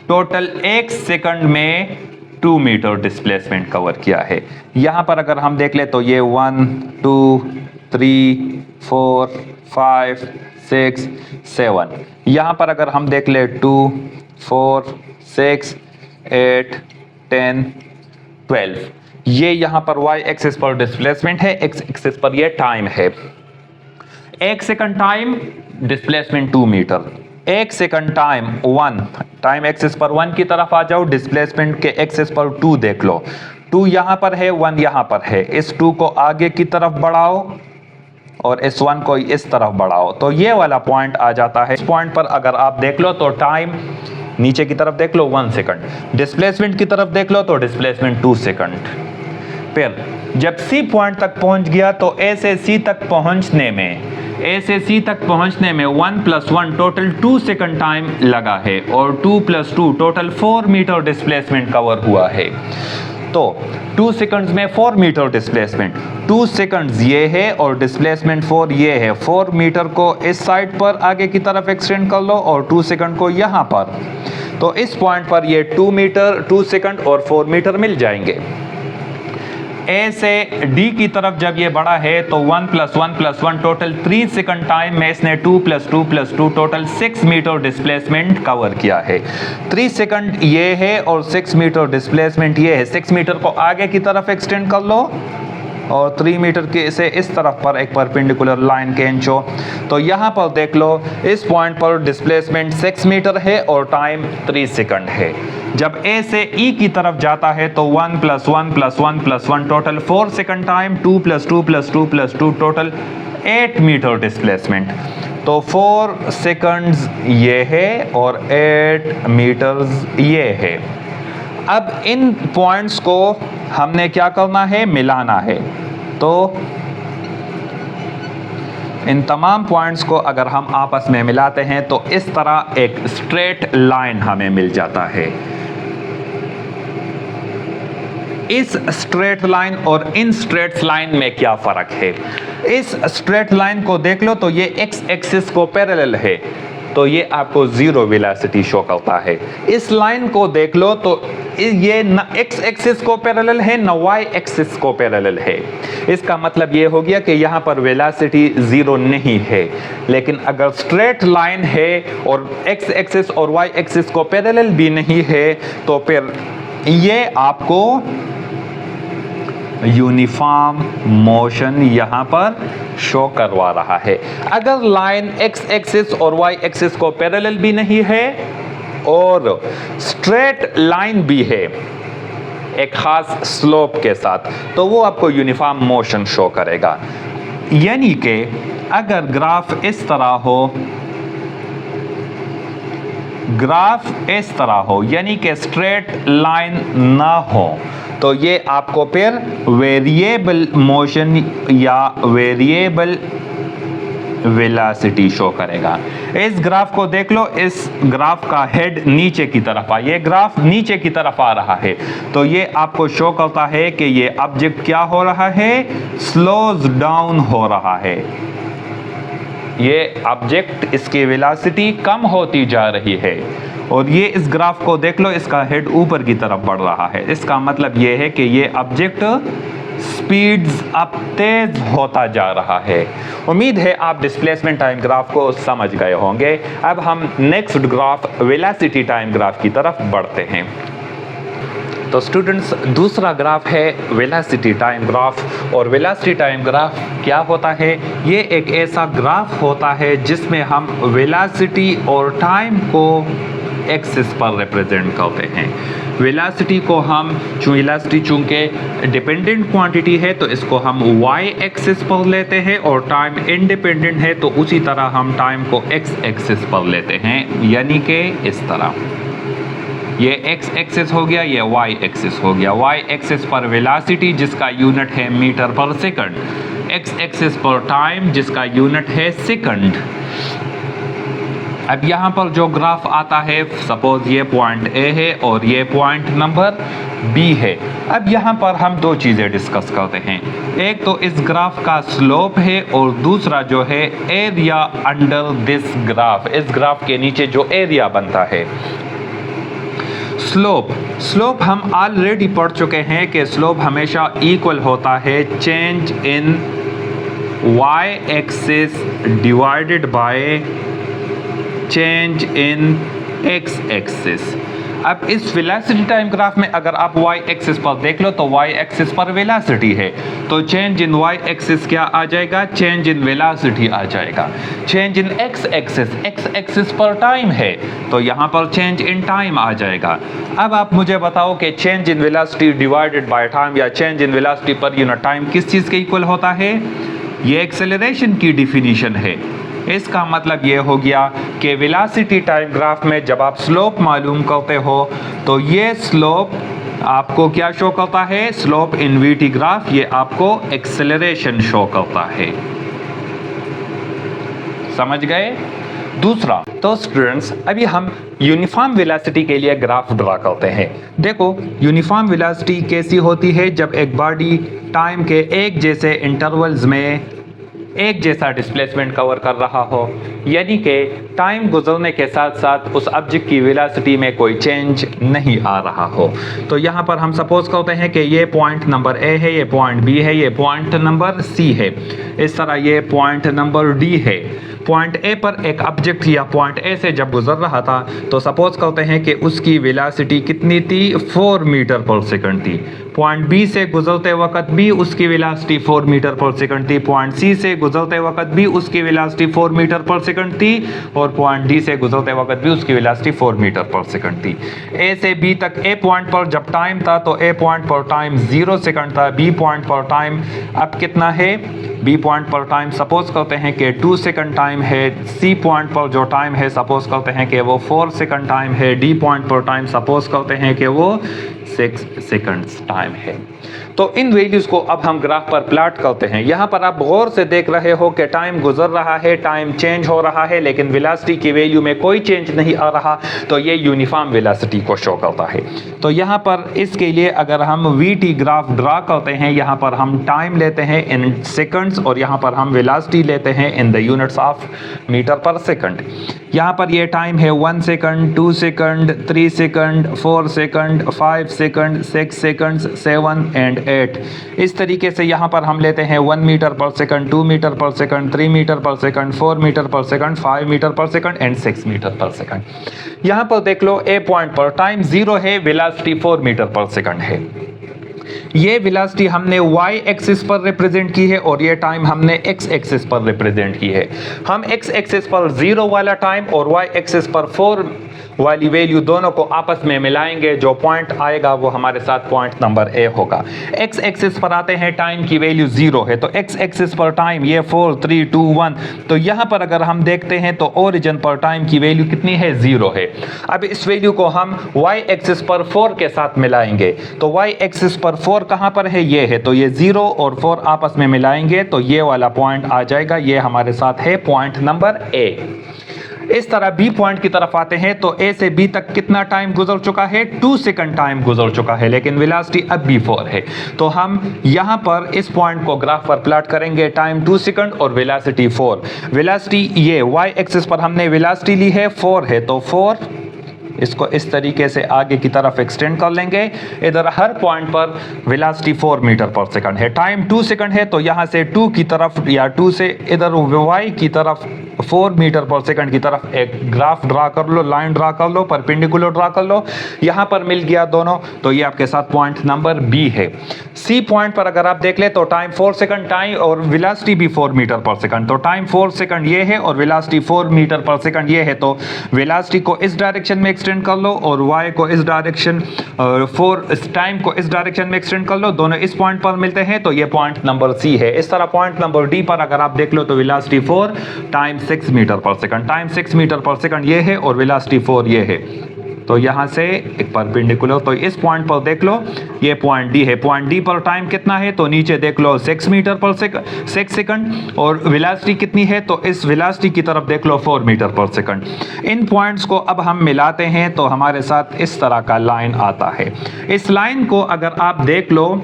टोटल 1 सेकंड में 2 मीटर डिस्प्लेसमेंट कवर किया है। यहां पर अगर हम देख ले तो ये 1 2 3 4 5 6 7, यहां पर अगर हम देख ले 2 4 6 8 10 12, ये यहां पर y एक्सिस पर डिस्प्लेसमेंट है, x एक्सिस पर ये टाइम है। 1 second time displacement 2 metre, 1 second time 1, time axis पर 1 की तरफ आ जाओ, डिस्प्लेसमेंट के एक्सिस पर 2 देख लो, 2 यहां पर है 1 यहां पर है, इस 2 को आगे की तरफ बढ़ाओ और इस 1 को इस तरफ बढ़ाओ तो ये वाला पॉइंट आ जाता है। इस पॉइंट पर अगर आप देख लो तो टाइम नीचे की तरफ देख लो 1 सेकंड, डिस्प्लेसमेंट की तरफ देख लो तो डिस्प्लेसमेंट 2 सेकंड। फिर जब सी पॉइंट तक पहुंच गया तो ए से सी तक पहुंचने में 1 + 1 टोटल 2 सेकंड टाइम लगा है और 2 + 2 टोटल 4 मीटर डिस्प्लेसमेंट कवर हुआ है। तो 2 सेकंड्स में 4 मीटर डिस्प्लेसमेंट, 2 सेकंड्स ये है और डिस्प्लेसमेंट 4 ये है। 4 मीटर को इस साइड पर आगे की तरफ एक्सटेंड कर लो और 2 सेकंड को यहां पर, तो इस पॉइंट पर ये 2 मीटर 2 सेकंड और 4 मीटर मिल जाएंगे। ए से डी की तरफ जब ये बढ़ा है तो 1 + 1 + 1 टोटल 3 सेकंड टाइम में इसने 2 + 2 + 2 टोटल 6 मीटर डिस्प्लेसमेंट कवर किया है। 3 सेकंड ये है और 6 मीटर डिस्प्लेसमेंट ये है। 6 मीटर को आगे की तरफ एक्सटेंड कर लो और 3 मीटर के से इस तरफ पर एक परपेंडिकुलर लाइन खींचो तो यहां पर देख लो इस पॉइंट पर डिस्प्लेसमेंट 6 मीटर है और टाइम 3 सेकंड है। जब ए से ई की तरफ जाता है तो 1 + 1 + 1 + 1 total 4 second time, 2 + 2 + 2 + 2 total 8 metre displacement. तो 4 सेकंड्स ये है और 8 मीटर्स ये है। अब इन पॉइंट्स को हमने क्या करना है, मिलाना है। तो इन तमाम पॉइंट्स को अगर हम आपस में मिलाते हैं तो इस तरह एक स्ट्रेट लाइन हमें मिल जाता है। इस स्ट्रेट लाइन और इन स्ट्रेट लाइन में क्या फर्क है? इस स्ट्रेट लाइन को देख लो तो ये एक्स एक्सिस को पैरेलल है तो ये आपको जीरो वेलोसिटी शो करता है। इस लाइन को देख लो तो ये न एक्स एक्सिस को पैरेलल है न वाई एक्सिस को पैरेलल है। इसका मतलब ये हो गया कि यहाँ पर वेलोसिटी जीरो नहीं है। लेकिन अगर स्ट्रेट लाइन है और एक्स एक्सिस और वाई एक्सिस को पैरेलल भी नहीं है तो फिर ये आपको यूनिफॉर्म मोशन यहां पर शो करवा रहा है। अगर लाइन एक्स एक्सिस और वाई एक्सिस को पैरेलल भी नहीं है और स्ट्रेट लाइन भी है एक खास स्लोप के साथ तो वो आपको यूनिफॉर्म मोशन शो करेगा। यानी कि अगर ग्राफ इस तरह हो, ग्राफ इस तरह हो, यानी कि स्ट्रेट लाइन ना हो, तो ये आपको फिर वेरिएबल मोशन या वेरिएबल वेलोसिटी शो करेगा। इस ग्राफ को देख लो, इस ग्राफ का हेड नीचे की तरफ ये ग्राफ नीचे की तरफ आ रहा है, तो ये आपको शो करता है कि ये ऑब्जेक्ट क्या हो रहा है, स्लोज डाउन हो रहा है। ये ऑब्जेक्ट, इसकी वेलोसिटी कम होती जा रही है। और ये इस ग्राफ को देख लो, इसका हेड ऊपर की तरफ बढ़ रहा है। इसका मतलब ये है कि ये ऑब्जेक्ट स्पीड्स अब तेज होता जा रहा है। उम्मीद है आप डिस्प्लेसमेंट टाइम ग्राफ को समझ गए होंगे। अब हम next graph velocity time graph की तरफ बढ़ते हैं। तो स्टूडेंट्स, दूसरा ग्राफ है वेलोसिटी टाइम ग्राफ। और वेलोसिटी टाइम ग्राफ क्या होता है? ये एक ऐसा ग्राफ होता है जिसमें हम वेलोसिटी और टाइम को एक्सिस पर रिप्रेजेंट करते हैं। वेलोसिटी को हम, वेलोसिटी चूंकि डिपेंडेंट क्वांटिटी है तो इसको हम y एक्सिस पर लेते हैं, और टाइम इंडिपेंडेंट है तो उसी तरह हम टाइम को x एक्सिस पर लेते हैं, यानी कि इस तरह। ये x एक्सिस हो गया, ये y एक्सिस हो गया। y एक्सिस पर वेलोसिटी जिसका यूनिट है metre per second, x axis पर टाइम जिसका यूनिट है सेकंड। अब यहाँ पर जो ग्राफ आता है, सपोज ये पॉइंट A है और ये पॉइंट नंबर B है। अब यहाँ पर हम दो चीज़ें डिस्कस करते हैं। एक तो इस ग्राफ का स्लोप है, और दूसरा जो है एरिया अंडर दिस ग्राफ। इस ग्राफ के नीचे जो एरिया बनता है। स्लोप हम ऑलरेडी पढ़ चुके हैं कि स्लोप हमेशा इक्वल होता है change in y axis divided by change in x axis. अब इस वेलोसिटी टाइम ग्राफ में अगर आप y एक्सिस पर देख लो तो y एक्सिस पर वेलोसिटी है, तो चेंज इन y एक्सिस क्या आ जाएगा? चेंज इन वेलोसिटी आ जाएगा। चेंज इन x एक्सिस पर टाइम है, तो यहाँ पर चेंज इन टाइम आ जाएगा। अब आप मुझे बताओ कि change in velocity divided by time या change in velocity per unit time किस चीज़ के इक्वल होता है? ये एक्सेलरेशन की डिफिनीशन है। इसका मतलब ये हो गया कि वेलोसिटी टाइम ग्राफ में जब आप स्लोप मालूम करते हो तो ये स्लोप आपको क्या शो करता है? स्लोप इन वीटी ग्राफ ये आपको एक्सेलरेशन शो करता है। समझ गए? दूसरा, तो स्टूडेंट्स अभी हम यूनिफॉर्म वेलोसिटी के लिए ग्राफ ड्रा करते हैं। देखो, यूनिफॉर्म वेलोसिटी कैसी होती है? जब एक बॉडी टाइम के एक जैसे इंटरवल्स में एक जैसा डिस्प्लेसमेंट कवर कर रहा हो, यानी कि टाइम गुजरने के साथ साथ उस ऑब्जेक्ट की वेलोसिटी में कोई चेंज नहीं आ रहा हो। तो यहाँ पर हम सपोज करते हैं कि ये पॉइंट नंबर A है, ये पॉइंट B है, ये पॉइंट नंबर C है, इस तरह ये पॉइंट नंबर D है। पॉइंट A पर एक ऑब्जेक्ट या पॉइंट A से जब गुजर रहा था तो सपोज करते हैं कि उसकी वेलोसिटी कितनी थी? 4 मीटर पर सेकंड थी। पॉइंट B से गुजरते वक्त भी उसकी वेलोसिटी 4 मीटर पर सेकंड थी। पॉइंट C से गुजरते वक्त भी उसकी वेलोसिटी 4 मीटर पर सेकंड थी, और पॉइंट D से गुजरते वक्त भी उसकी वेलोसिटी 4 मीटर पर सेकंड थी। A से B तक A पॉइंट पर जब टाइम था तो A पॉइंट पर टाइम 0 सेकंड था। B पॉइंट पर टाइम अब कितना है? B पॉइंट पर टाइम सपोज करते हैं कि 2 सेकंड टाइम है। C पॉइंट पर जो टाइम है सपोज करते हैं कि वो 4 सेकंड टाइम है। D पॉइंट पर टाइम सपोज करते हैं कि वो 6 सेकंड्स टाइम है। तो इन वैल्यूज को अब हम ग्राफ पर प्लॉट करते हैं। यहाँ पर आप गौर से देख रहे हो कि टाइम गुजर रहा है, टाइम चेंज हो रहा है, लेकिन वेलोसिटी की वैल्यू में कोई चेंज नहीं आ रहा, तो ये यूनिफॉर्म वेलोसिटी को शो करता है। तो यहाँ पर इसके लिए अगर हम वीटी ग्राफ ड्रा करते हैं, यहाँ पर हम टाइम लेते हैं इन सेकंड्स और यहाँ पर हम वेलोसिटी लेते हैं in the units of metre per second. यहाँ पर ये टाइम है 1 second, 2 second, 3 second, 4 second, 5 second, 6 seconds, 7 and 8। इस तरीके से यहाँ पर हम लेते हैं 1 metre per second, 2 metre per second, 3 metre per second, 4 metre per second, 5 metre per second and 6 metre per second. यहाँ पर देख लो A पॉइंट पर टाइम 0 है, वेलोसिटी 4 मीटर पर सेकंड है। ये वेलोसिटी हमने y एक्सिस पर रिप्रेजेंट की है और ये टाइम हमने x एक्सिस पर रिप्रेजेंट की है। हम x एक्सिस पर 0 वाला टाइम और y एक्सिस पर 4 वाली वैल्यू दोनों को आपस में मिलाएंगे, जो पॉइंट आएगा वो हमारे साथ पॉइंट नंबर A होगा। x एक्सिस पर आते हैं, टाइम की वैल्यू 0 है, तो x एक्सिस पर टाइम ये 4 3 2 1, तो यहां पर अगर हम देखते हैं तो ओरिजिन पर टाइम की वैल्यू कितनी है, 0 है। अब इस वैल्यू को हम y एक्सिस पर 4 के साथ मिलाएंगे, तो y एक्सिस पर 4 कहां पर है, ये है, तो ये 0 और 4 आपस में मिलाएंगे तो ये वाला पॉइंट आ जाएगा, ये हमारे साथ है पॉइंट नंबर A। इस तरह बी पॉइंट की तरफ आते हैं तो ए से बी तक कितना टाइम गुजर चुका है, 2 सेकंड टाइम गुजर चुका है, लेकिन वेलोसिटी अब भी 4 है। तो हम यहां पर इस पॉइंट को ग्राफ पर प्लॉट करेंगे, टाइम 2 सेकंड और वेलोसिटी 4। वेलोसिटी ये वाई एक्सिस पर हमने वेलोसिटी ली है 4 है, तो 4 इसको इस तरीके से आगे की तरफ एक्सटेंड कर लेंगे। इधर हर पॉइंट पर वेलोसिटी 4 मीटर पर सेकंड है, टाइम 2 सेकंड है, तो यहां से 2 की तरफ या 2 से इधर वाई की तरफ 4 मीटर पर सेकंड की तरफ एक ग्राफ ड्रा कर लो, लाइन ड्रा कर लो, परपेंडिकुलर ड्रा कर लो। यहां पर मिल गया दोनों, तो ये आपके साथ पॉइंट नंबर बी है। सी पॉइंट पर अगर आप देख ले तो टाइम 4 सेकंड, टाइम और वेलोसिटी भी 4 मीटर पर सेकंड, तो टाइम 4 सेकंड ये है और वेलोसिटी 4 मीटर पर सेकंड ये है, तो वेलोसिटी को इस डायरेक्शन में एक्सटेंड कर लो और y को इस डायरेक्शन, 4 टाइम को इस डायरेक्शन में एक्सटेंड कर लो, दोनों इस पॉइंट पर मिलते हैं, तो ये पॉइंट नंबर सी है। इस तरह पॉइंट नंबर डी पर अगर आप देख लो तो velocity 4, time 6 metre per second, time 6 metre per second ये है और वेलोसिटी 4 ये है, तो यहां से एक परपेंडिकुलर, तो इस पॉइंट पर देख लो ये पॉइंट डी है। पॉइंट डी पर टाइम कितना है, तो नीचे देख लो 6 मीटर पर सेकंड और वेलोसिटी कितनी है, तो इस वेलोसिटी की तरफ देख लो 4 मीटर पर सेकंड। इन पॉइंट्स को अब हम मिलाते हैं तो हमारे साथ इस तरह का लाइन आता है। इस लाइन को अगर आप देख लो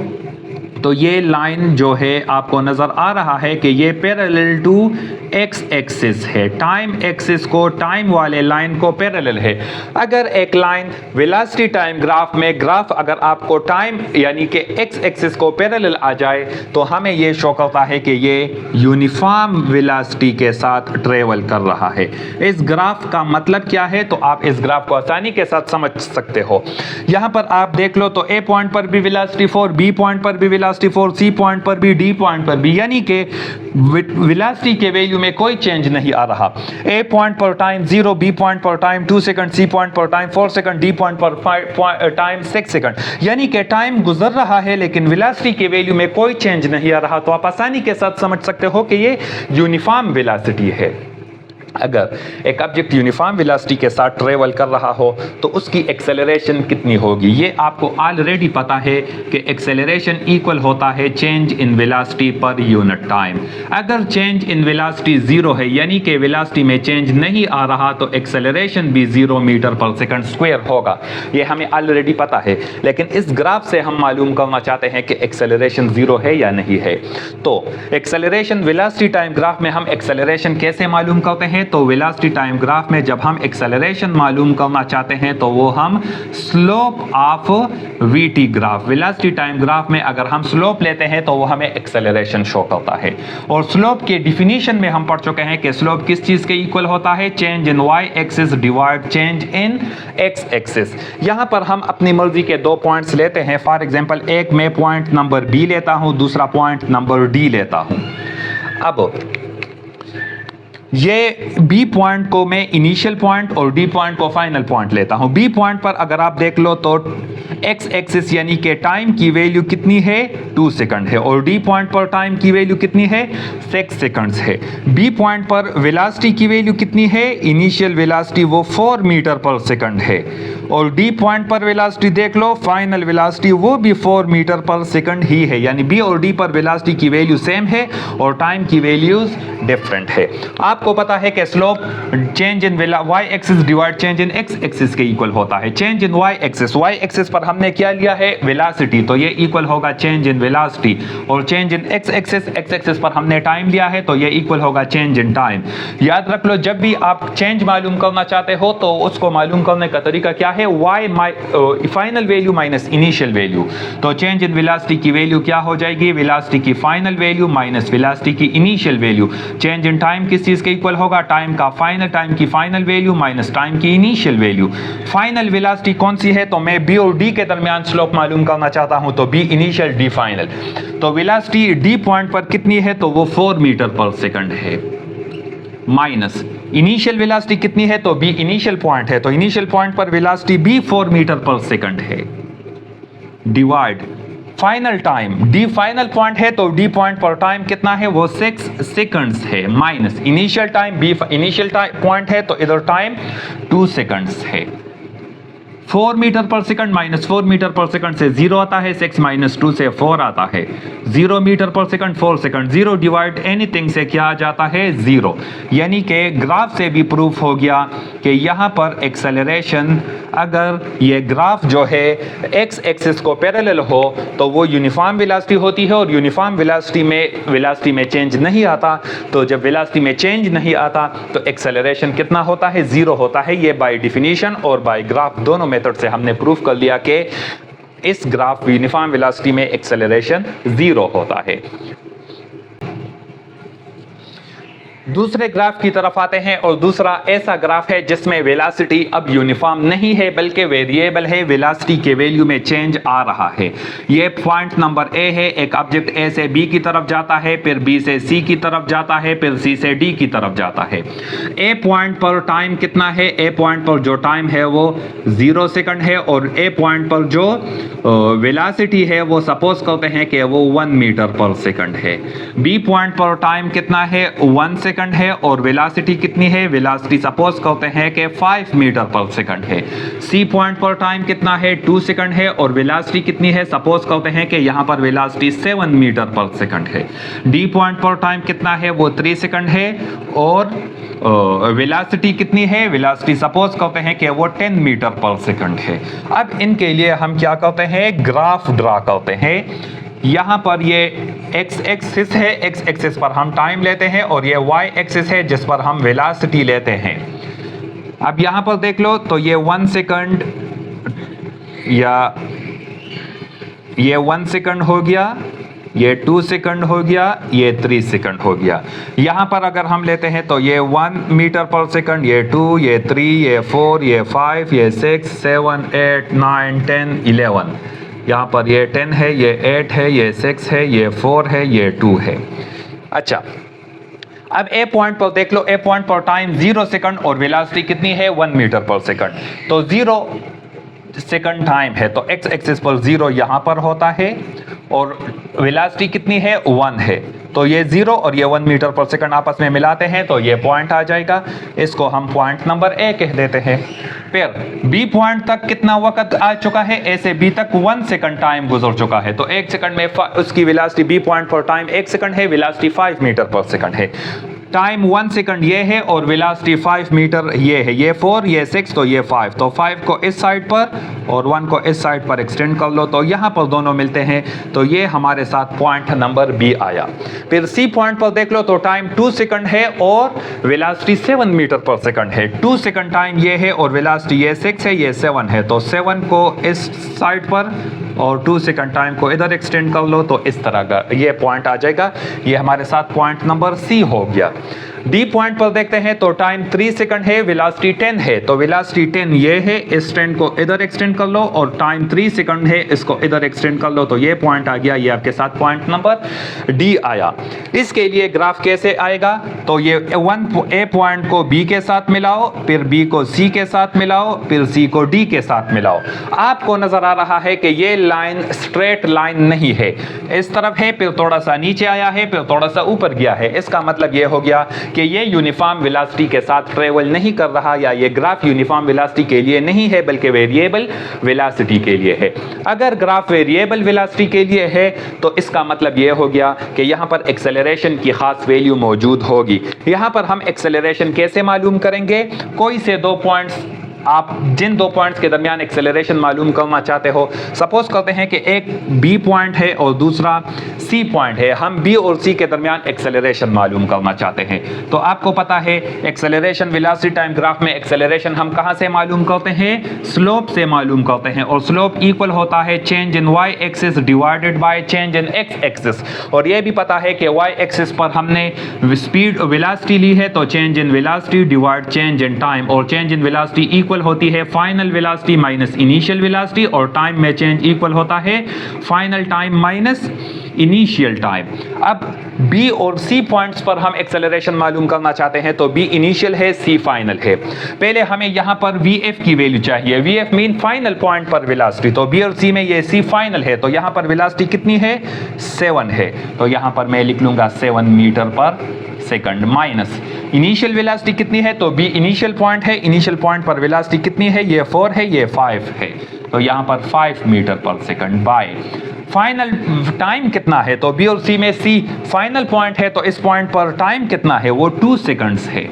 तो ये लाइन जो है आपको नजर आ रहा है कि ये पैरेलल टू एक्स एक्सिस है, टाइम एक्सिस को, टाइम वाले लाइन को पैरेलल है। अगर एक लाइन वेलोसिटी टाइम ग्राफ में, ग्राफ अगर आपको टाइम यानी कि एक्स एक्सिस को पैरेलल आ जाए तो हमें ये शो करता है कि ये यूनिफॉर्म वेलोसिटी के साथ ट्रेवल कर रहा है। इस ग्राफ का मतलब क्या है, तो आप इस ग्राफ को आसानी के साथ समझ सकते हो। यहां पर आप देख लो तो ए पॉइंट पर भी वेलोसिटी 4, बी पॉइंट पर भी वेलोसिटी 4, सी पॉइंट पर भी, डी पॉइंट पर भी, यानी कि वेलोसिटी के वैल्यू में कोई चेंज नहीं आ रहा। ए पॉइंट पर टाइम 0, बी पॉइंट पर टाइम 2 सेकंड, सी पॉइंट पर टाइम 4 सेकंड, डी पॉइंट पर टाइम 6 सेकंड, यानी कि टाइम गुजर रहा है लेकिन वेलोसिटी के वैल्यू में कोई चेंज नहीं आ रहा। तो आप आसानी के साथ समझ सकते हो कि ये यूनिफॉर्म वेलोसिटी है। अगर एक ऑब्जेक्ट यूनिफॉर्म वेलोसिटी के साथ ट्रेवल कर रहा हो तो उसकी एक्सेलरेशन कितनी होगी, ये आपको ऑलरेडी पता है कि एक्सेलरेशन इक्वल होता है change in velocity per unit time. अगर चेंज इन वेलोसिटी 0 है यानी कि वेलोसिटी में चेंज नहीं आ रहा तो एक्सेलरेशन भी 0 मीटर पर सेकंड स्क्वायर होगा, ये हमें ऑलरेडी पता है। लेकिन इस ग्राफ से हम मालूम करना चाहते हैं कि एक्सेलरेशन 0 है या नहीं है। तो एक्सेलरेशन वेलोसिटी टाइम ग्राफ में हम एक्सेलरेशन कैसे मालूम करते हैं, तो वेलोसिटी टाइम ग्राफ में जब हम एक्सेलरेशन मालूम करना चाहते हैं तो वो हम slope of VT graph, velocity time graph में अगर हम स्लोप लेते हैं तो वो हमें एक्सेलरेशन शो करता है। और स्लोप के डिफिनीशन में हम पढ़ चुके हैं कि स्लोप किस चीज के इक्वल होता है, change in y axis divide change in x axis. यहां पर हम अपनी मर्जी के 2 पॉइंट्स लेते हैं, फॉर एग्जांपल एक मैं पॉइंट नंबर बी लेता हूं, दूसरा पॉइंट नंबर डी लेता हूं। अब ये बी पॉइंट को मैं इनिशियल पॉइंट और डी पॉइंट को फाइनल पॉइंट लेता हूं। बी पॉइंट पर अगर आप देख लो तो एक्स एक्सिस यानी कि टाइम की वैल्यू कितनी है, 2 सेकंड है, और डी पॉइंट पर टाइम की वैल्यू कितनी है, 6 सेकंड्स है। बी पॉइंट पर वेलोसिटी की वैल्यू कितनी है, इनिशियल वेलोसिटी वो 4 मीटर पर सेकंड है, और डी पॉइंट पर वेलोसिटी देख लो, फाइनल वेलोसिटी वो भी 4 मीटर पर सेकंड ही है, यानी बी और डी पर वेलोसिटी की वैल्यू सेम है और टाइम की वैल्यूज डिफरेंट है। आपको पता है कि slope change in y axis divide change in x axis के इक्वल होता है। चेंज इन वाई एक्सिस पर हमने क्या लिया है, वेलोसिटी, तो ये इक्वल होगा चेंज इन वेलोसिटी, और चेंज इन एक्स एक्सिस पर हमने टाइम लिया है तो ये इक्वल होगा चेंज इन टाइम। याद रख लो जब भी आप चेंज मालूम करना चाहते हो तो उसको मालूम करने का तरीका क्या है, y final value minus initial value. तो चेंज इन वेलोसिटी की वैल्यू क्या हो जाएगी, वेलोसिटी की फाइनल वैल्यू माइनस वेलोसिटी की initial value. Change in time किस चीज किसके इक्वल होगा, टाइम की फाइनल वैल्यू माइनस टाइम की इनिशियल वैल्यू। फाइनल वेलोसिटी कौन सी है, तो मैं बी और डी के दरमियान स्लोप मालूम करना चाहता हूं, तो बी इनिशियल डी फाइनल। तो वेलोसिटी डी पॉइंट पर कितनी है, तो वो 4 मीटर पर सेकंड है, माइनस इनिशियल वेलोसिटी कितनी है, तो बी इनिशियल पॉइंट है, तो इनिशियल पॉइंट पर velocity B 4 metre per second है, divide final time, D final point है तो डी पॉइंट पर टाइम कितना है, वो 6 सेकंड्स है, minus initial time, b initial point है तो इधर टाइम 2 सेकंड्स है। 4 metre per second minus 4 metre per second से 0 आता है, 6 माइनस 2 से 4 आता है, 0 metre per second 4 second, 0 divide anything से क्या आ जाता है, 0। यानी कि ग्राफ से भी प्रूफ हो गया कि यहाँ पर एक्सेलरेशन, अगर ये ग्राफ जो है एक्स एक्सिस को पैरेलल हो तो वो यूनिफॉर्म वेलोसिटी होती है, और यूनिफॉर्म वेलोसिटी में चेंज नहीं आता। तो जब वेलोसिटी में चेंज नहीं आता तो एक्सेलरेशन कितना होता है, 0 होता है। ये बाय डिफिनीशन और बाय ग्राफ दोनों मेथड से हमने प्रूफ कर लिया कि इस ग्राफ यूनिफॉर्म वेलोसिटी में एक्सेलरेशन 0 होता है। दूसरे ग्राफ की तरफ आते हैं, और दूसरा ऐसा ग्राफ है जिसमें वेलोसिटी अब यूनिफॉर्म नहीं है बल्कि वेरिएबल है, वेलोसिटी के वैल्यू में चेंज आ रहा है। ये पॉइंट नंबर ए है, एक ऑब्जेक्ट ए से बी की तरफ जाता है, फिर बी से सी की तरफ जाता है, फिर सी से डी की तरफ जाता है। ए पॉइंट पर टाइम कितना है, ए पॉइंट पर जो टाइम है वो 0 सेकंड है, और ए पॉइंट पर जो वेलोसिटी है वो सपोज करते हैं कि वो 1 मीटर पर सेकंड है। बी पॉइंट पर टाइम कितना है, 1 सेकंड है, और वेलोसिटी कितनी है, वेलोसिटी सपोज करते हैं कि 5 मीटर पर सेकंड है। सी पॉइंट पर टाइम कितना है, 2 सेकंड है, और वेलोसिटी कितनी है, सपोज करते हैं कि यहां पर वेलोसिटी 7 मीटर पर सेकंड है। डी पॉइंट पर टाइम कितना है, वो 3 सेकंड है, और वेलोसिटी कितनी है, वेलोसिटी सपोज करते हैं कि वो 10 मीटर पर सेकंड है। अब इनके लिए हम क्या करते हैं, ग्राफ ड्रा करते हैं। यहां पर ये एक्स एक्सिस है, एक्स एक्सिस पर हम टाइम लेते हैं, और ये वाई एक्सिस है जिस पर हम वेलोसिटी लेते हैं। अब यहां पर देख लो, तो ये 1 सेकंड, या ये 1 सेकंड हो गया, ये 2 सेकंड हो गया, ये 3 सेकंड हो गया। यहां पर अगर हम लेते हैं तो ये 1 मीटर पर सेकंड, ये 2, ये 3, ये 4, ये 5, ये 6, 7, 8, 9, 10, 11। यहाँ पर ये 10 है, ये 8 है, ये 6 है, ये 4 है, ये 2 है। अच्छा, अब ए पॉइंट पर देख लो, ए पॉइंट पर टाइम 0 सेकंड और वेलोसिटी कितनी है, 1 मीटर पर सेकंड। तो 0 सेकंड टाइम है तो एक्स एक्सिस पर 0 यहां पर होता है, और वेलोसिटी कितनी है, 1 है। तो ये 0 और ये 1 मीटर पर सेकंड आपस में मिलाते हैं तो ये पॉइंट आ जाएगा। इसको हम पॉइंट नंबर ए कह देते हैं। फिर बी पॉइंट तक कितना वक्त आ चुका है, ए से बी तक 1 सेकंड टाइम गुजर चुका है। तो 1 सेकंड में उसकी वेलोसिटी, बी पॉइंट पर टाइम 1 सेकंड है, वेलोसिटी 5 मीटर पर सेकंड है। टाइम 1 सेकंड ये है और वेलोसिटी 5 मीटर ये है, ये 4, ये 6, तो ये 5। तो 5 को इस साइड पर और 1 को इस साइड पर एक्सटेंड कर लो तो यहाँ पर दोनों मिलते हैं। तो ये हमारे साथ पॉइंट नंबर बी आया। फिर सी पॉइंट पर देख लो तो टाइम 2 सेकंड है और वेलोसिटी 7 मीटर पर सेकंड है। 2 सेकंड टाइम ये है और वेलोसिटी ये 6 है, ये 7 है। तो 7 को इस साइड पर और 2 सेकंड टाइम को इधर एक्सटेंड कर लो तो इस तरह का ये पॉइंट आ जाएगा। ये हमारे साथ पॉइंट नंबर सी हो गया। डी पॉइंट पर देखते हैं तो टाइम 3 सेकंड है, वेलोसिटी 10 है। तो वेलोसिटी 10 ये है, इस 10 को इधर एक्सटेंड कर लो और टाइम 3 सेकंड है, इसको इधर एक्सटेंड कर लो तो ये पॉइंट आ गया। ये आपके साथ पॉइंट नंबर डी आया। इसके लिए ग्राफ कैसे आएगा, तो ये ए पॉइंट को बी के साथ मिलाओ, फिर बी को सी के साथ मिलाओ, फिर सी को डी के साथ मिलाओ। आपको नजर आ रहा है कि ये लाइन स्ट्रेट लाइन नहीं है, इस तरफ है, फिर थोड़ा सा नीचे आया है, फिर थोड़ा सा ऊपर गया है। इसका मतलब ये हो गया कि ये यूनिफॉर्म वेलोसिटी के साथ ट्रेवल नहीं कर रहा, या ये ग्राफ यूनिफॉर्म वेलोसिटी के लिए नहीं है बल्कि वेरिएबल वेलोसिटी के लिए है। अगर ग्राफ वेरिएबल वेलोसिटी के लिए है तो इसका मतलब ये हो गया कि यहाँ पर एक्सेलरेशन की खास वैल्यू मौजूद होगी। यहाँ पर हम एक्सेलरेशन कैसे मालूम करेंगे, कोई से 2 पॉइंट्स आप जिन दो पॉइंट्स के दरमियान एक्सेलरेशन मालूम करना चाहते हो, सपोज करते हैं कि एक बी पॉइंट है और दूसरा सी पॉइंट है, हम बी और सी के दरमियान एक्सेलरेशन मालूम करना चाहते हैं। तो आपको पता है एक्सेलरेशन वेलोसिटी टाइम ग्राफ में एक्सेलरेशन हम कहां से मालूम करते हैं? स्लोप से मालूम करते हैं, और स्लोप इक्वल होता है change in y axis divided by change in x axis. और यह भी पता है कि वाई एक्सिस पर हमने स्पीड वेलोसिटी ली है, तो change in velocity divide change in time, और चेंज इन वेलोसिटी इक्वल होती है final velocity minus initial velocity, और टाइम में चेंज इक्वल होता है final time minus initial time. अब बी और सी पॉइंट्स पर हम एक्सेलरेशन मालूम करना चाहते हैं, तो बी इनिशियल है, सी फाइनल है। पहले हमें यहां पर वी एफ की वैल्यू चाहिए, V F mean final point पर वेलोसिटी, तो बी और सी में ये सी फाइनल है, तो यहां पर वेलोसिटी कितनी है? 7 है, तो यहां पर मैं लिख लूंगा 7 metre per second, minus initial velocity कितनी है? तो बी इनिशियल पॉइंट है, इनिशियल पॉइंट पर वेलोसिटी कितनी है? ये 4 है, ये 5 है, तो यहां पर 5 metre per second, bye final time कितना है? तो बी और सी में सी फाइनल पॉइंट है, तो इस पॉइंट पर टाइम कितना है? वो 2 सेकंड्स है,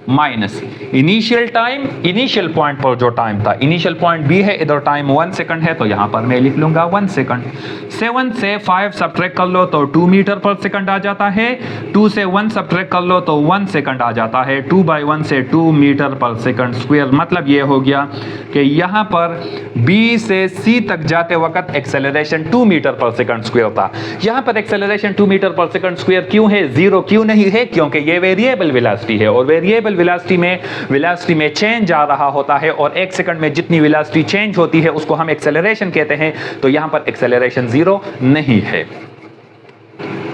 minus initial time, initial point पर जो टाइम था, इनिशियल पॉइंट बी है, इधर टाइम 1 सेकंड है, तो यहां पर मैं लिख लूंगा 1 सेकंड। 7 से 5 सब्ट्रैक्ट कर लो तो 2 मीटर पर सेकंड आ जाता है, 2 से 1 सब्ट्रैक्ट कर लो तो 1 सेकंड आ जाता है, 2/1 से 2 मीटर पर सेकंड स्क्वायर। मतलब ये हो गया कि यहां पर बी से सी तक जाते वक्त acceleration 2 metre per second square था। यहां पर acceleration 2 metre per second square क्यों है? 0 क्यों नहीं है? क्योंकि ये वेरिएबल वेलोसिटी है, और वेरिएबल वेलोसिटी में चेंज आ रहा होता है, और 1 सेकंड में जितनी वेलोसिटी चेंज होती है उसको हम एक्सेलरेशन कहते हैं, तो यहां पर एक्सेलरेशन 0 नहीं है।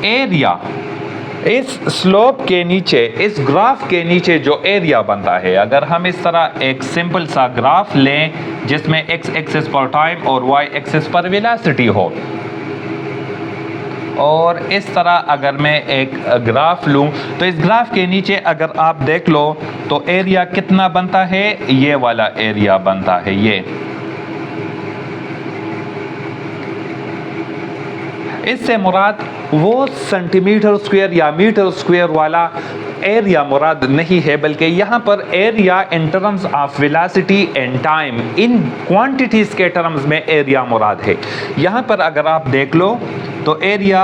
एरिया, इस स्लोप के नीचे, इस ग्राफ के नीचे जो एरिया बनता है, अगर हम इस तरह एक सिंपल सा ग्राफ लें जिसमें एक्स एक्सिस पर टाइम और वाई एक्सिस पर वेलोसिटी हो, और इस तरह अगर मैं एक ग्राफ लूं, तो इस ग्राफ के नीचे अगर आप देख लो तो एरिया कितना बनता है? ये वाला एरिया बनता है, ये इससे मुराद वो सेंटीमीटर स्क्वायर या मीटर स्क्वायर वाला एरिया मुराद नहीं है, बल्कि यहाँ पर area in terms of velocity and time, in quantities के टर्म्स में एरिया मुराद है। यहाँ पर अगर आप देख लो तो एरिया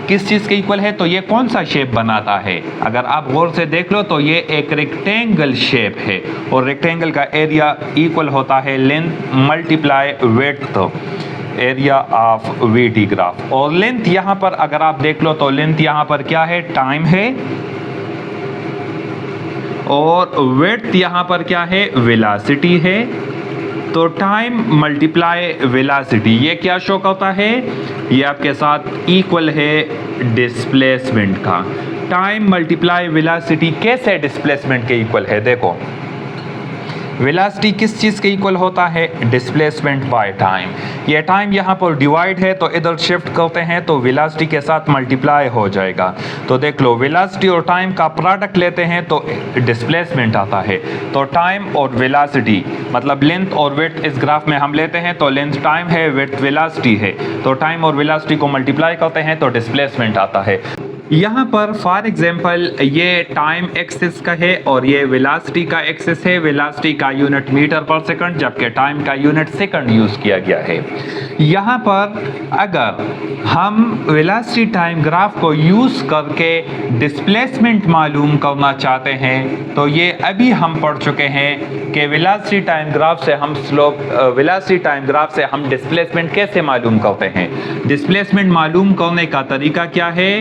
किस चीज़ के इक्वल है? तो ये कौन सा शेप बनाता है? अगर आप गौर से देख लो तो ये एक रेक्टेंगल शेप है, और रेक्टेंगल का एरिया इक्वल होता है length multiply width, area of VT graph. और लेंथ यहाँ पर अगर आप देख लो तो लेंथ यहाँ पर क्या है? टाइम है, और विड्थ यहाँ पर क्या है? वेलोसिटी है। तो टाइम मल्टीप्लाई वेलोसिटी, ये क्या शो करता है? ये आपके साथ इक्वल है डिस्प्लेसमेंट का। टाइम मल्टीप्लाई वेलोसिटी कैसे डिस्प्लेसमेंट के इक्वल है? देखो, वेलोसिटी किस चीज़ के इक्वल होता है? Displacement by time. ये टाइम यहाँ पर डिवाइड है, तो इधर शिफ्ट करते हैं तो वेलोसिटी के साथ मल्टीप्लाई हो जाएगा। तो देख लो, वेलोसिटी और टाइम का प्रोडक्ट लेते हैं तो डिस्प्लेसमेंट आता है। तो टाइम और वेलोसिटी मतलब लेंथ और विड्थ इस ग्राफ में हम लेते हैं, तो लेंथ टाइम है, विड्थ वेलोसिटी है, तो टाइम और वेलोसिटी को मल्टीप्लाई करते हैं तो डिस्प्लेसमेंट आता है। यहाँ पर फॉर एग्जांपल ये टाइम एक्सिस का है और ये वेलोसिटी का एक्सिस है। वेलोसिटी का यूनिट मीटर पर सेकंड, जबकि टाइम का यूनिट सेकंड यूज़ किया गया है। यहाँ पर अगर हम वेलोसिटी टाइम ग्राफ को यूज़ करके डिस्प्लेसमेंट मालूम करना चाहते हैं, तो ये अभी हम पढ़ चुके हैं कि वेलोसिटी टाइम ग्राफ से हम वेलोसिटी टाइम ग्राफ से हम डिस्प्लेसमेंट कैसे मालूम करते हैं। डिस्प्लेसमेंट मालूम करने का तरीका क्या है?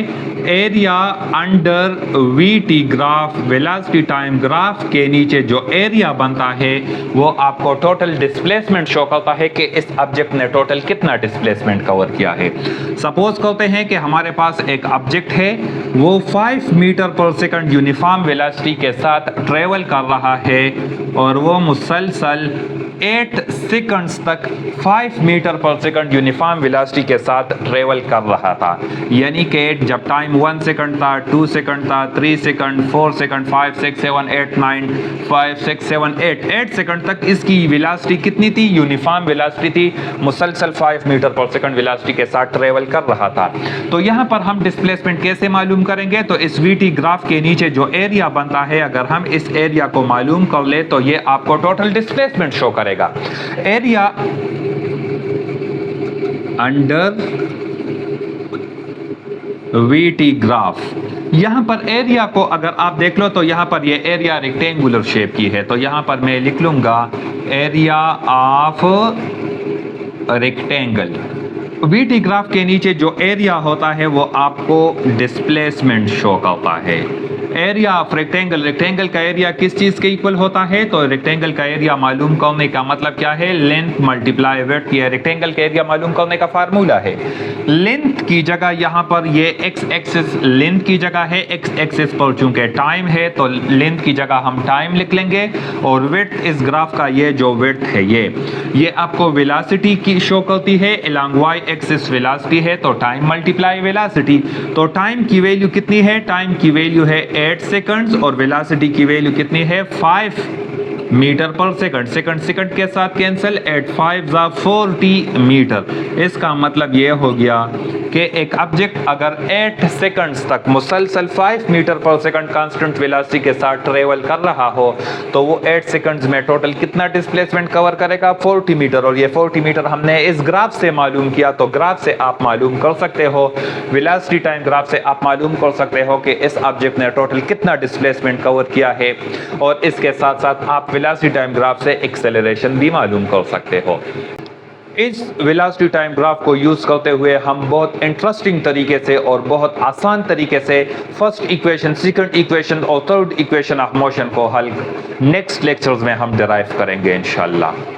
Area under VT graph, velocity time graph के नीचे जो एरिया बनता है वो आपको टोटल डिस्प्लेसमेंट शो करता है कि इस ऑब्जेक्ट ने टोटल कितना डिस्प्लेसमेंट कवर किया है। सपोज करते हैं कि हमारे पास एक ऑब्जेक्ट है, वो 5 metre per second uniform velocity के साथ ट्रेवल कर रहा है और वो मुसलसल 8 सेकंड्स तक 5 metre per second uniform velocity के साथ ट्रेवल कर रहा था। यानी कि जब टाइम 1 सेकंड था, 2 सेकंड था, 3 सेकंड, 4 सेकंड, 5 6 7 8 9 5 6 7 8 सेकंड तक इसकी वेलोसिटी कितनी थी? यूनिफॉर्म वेलोसिटी थी, मुसलसल 5 मीटर पर सेकंड वेलोसिटी के साथ ट्रेवल कर रहा था। तो यहां पर हम डिस्प्लेसमेंट कैसे मालूम करेंगे? तो इस वीटी ग्राफ के नीचे जो एरिया बनता है, अगर हम इस एरिया को मालूम कर ले तो ये आपको टोटल डिस्प्लेसमेंट शो करेगा। एरिया अंडर वीटी ग्राफ, यहां पर एरिया को अगर आप देख लो तो यहां पर ये एरिया रेक्टेंगुलर शेप की है, तो यहां पर मैं लिख लूंगा area of rectangle. VT graph के नीचे जो एरिया होता है वो आपको डिस्प्लेसमेंट शो करता है। एरिया ऑफ रेक्टेंगल, रेक्टेंगल का एरिया किस चीज के इक्वल होता है? तो रेक्टेंगल का एरिया मालूम करने का मतलब क्या है? Length multiply width. ये रेक्टेंगल का एरिया मालूम करने का फार्मूला है। लेंथ की जगह यहां पर ये एक्स एक्सिस लेंथ की जगह है, एक्स एक्सिस पर चूंकि टाइम है तो लेंथ की जगह हम टाइम लिख लेंगे, और विड्थ इस ग्राफ का ये जो विड्थ है ये आपको वेलोसिटी की शो करती है। अलोंग वाई एक्सिस वेलोसिटी है तो टाइम मल्टीप्लाई वेलोसिटी। तो टाइम की वैल्यू कितनी है? टाइम की वैल्यू है 8 सेकंड्स और वेलोसिटी की वैल्यू कितनी है? 5 मीटर पर सेकंड। सेकंड के साथ कैंसिल, 8 5 40 मीटर। इसका मतलब ये हो गया कि एक ऑब्जेक्ट अगर 8 सेकंड्स तक मुसलसल 5 metre per second constant velocity के साथ ट्रेवल कर रहा हो तो वो 8 सेकंड्स में टोटल कितना डिस्प्लेसमेंट कवर करेगा? 40 मीटर। और ये 40 मीटर हमने इस ग्राफ से मालूम किया, तो ग्राफ से आप मालूम कर सकते हो, वेलोसिटी टाइम ग्राफ से आप मालूम कर सकते हो कि इस ऑब्जेक्ट ने टोटल कितना डिस्प्लेसमेंट कवर किया है। और इसके साथ साथ आप वेलोसिटी टाइम ग्राफ से एक्सेलरेशन भी मालूम कर सकते हो। इस वेलोसिटी टाइम ग्राफ को यूज करते हुए हम बहुत इंटरेस्टिंग तरीके से और बहुत आसान तरीके से फर्स्ट इक्वेशन, सेकंड इक्वेशन और थर्ड इक्वेशन ऑफ मोशन को हल नेक्स्ट लेक्चर्स में हम डिराइव करेंगे इंशाल्लाह।